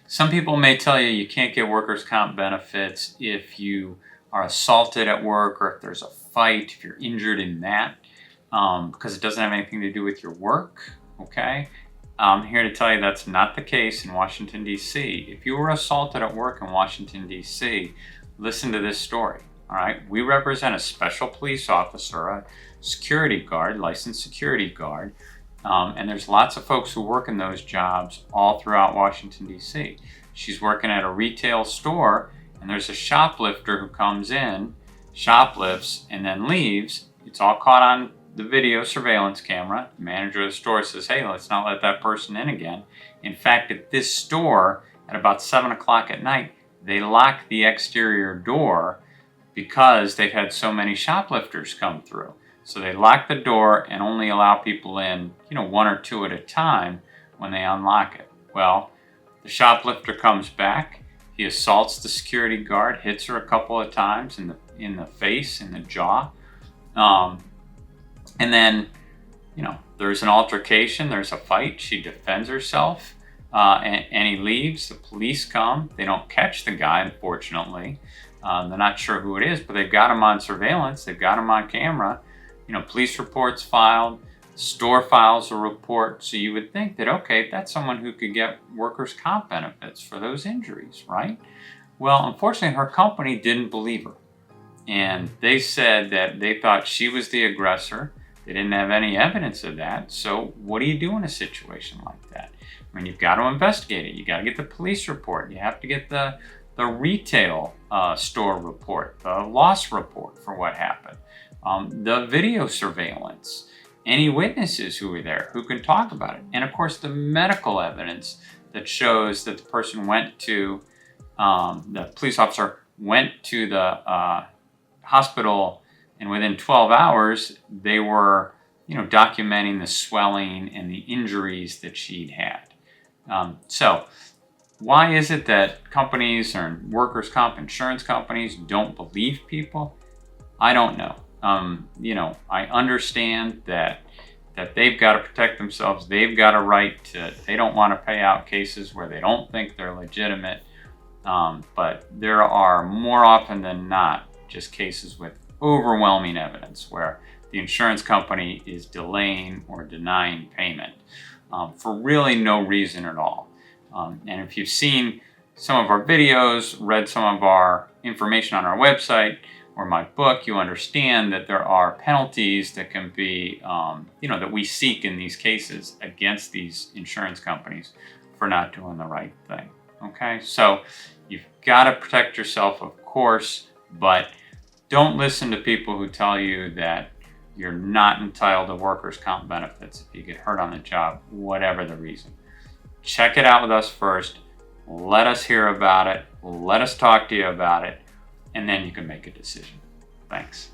Some people may tell you you can't get workers' comp benefits if you are assaulted at work or if there's a fight, if you're injured in that, because it doesn't have anything to do with your work, okay? I'm here to tell you that's not the case in Washington, D.C. If you were assaulted at work in Washington, D.C., listen to this story, all right? We represent a special police officer, a security guard, licensed security guard, and there's lots of folks who work in those jobs all throughout Washington, D.C. She's working at a retail store, and there's a shoplifter who comes in, shoplifts, and then leaves. It's all caught on the video surveillance camera. The manager of the store says, hey, let's not let that person in again. In fact, at this store, at about 7 o'clock at night, they lock the exterior door because they've had so many shoplifters come through. So they lock the door and only allow people in, one or two at a time when they unlock it. Well, the shoplifter comes back. He assaults the security guard, hits her a couple of times in the face, in the jaw. And then, there's an altercation, there's a fight. She defends herself, and he leaves. The police come. They don't catch the guy, unfortunately. They're not sure who it is, but they've got him on surveillance. They've got him on camera. Police reports filed. Store files a report. So you would think that, okay, that's someone who could get workers' comp benefits for those injuries, right? Well, unfortunately, her company didn't believe her. And they said that they thought she was the aggressor. They didn't have any evidence of that. So what do you do in a situation like that? I mean, you've got to investigate it. You got to get the police report. You have to get the retail store report, the loss report for what happened, the video surveillance, any witnesses who were there who can talk about it. And of course, the medical evidence that shows that the person went to, the police officer went to the hospital, and within 12 hours, they were, documenting the swelling and the injuries that she'd had. So why is it that companies or workers' comp insurance companies don't believe people? I don't know. I understand that they've got to protect themselves. They've got a right to, they don't want to pay out cases where they don't think they're legitimate. But there are more often than not just cases with overwhelming evidence where the insurance company is delaying or denying payment for really no reason at all. And if you've seen some of our videos, read some of our information on our website or my book, you understand that there are penalties that can be, that we seek in these cases against these insurance companies for not doing the right thing. Okay, so you've got to protect yourself, of course, but don't listen to people who tell you that you're not entitled to workers' comp benefits if you get hurt on the job, whatever the reason. Check it out with us first. Let us hear about it. Let us talk to you about it. And then you can make a decision. Thanks.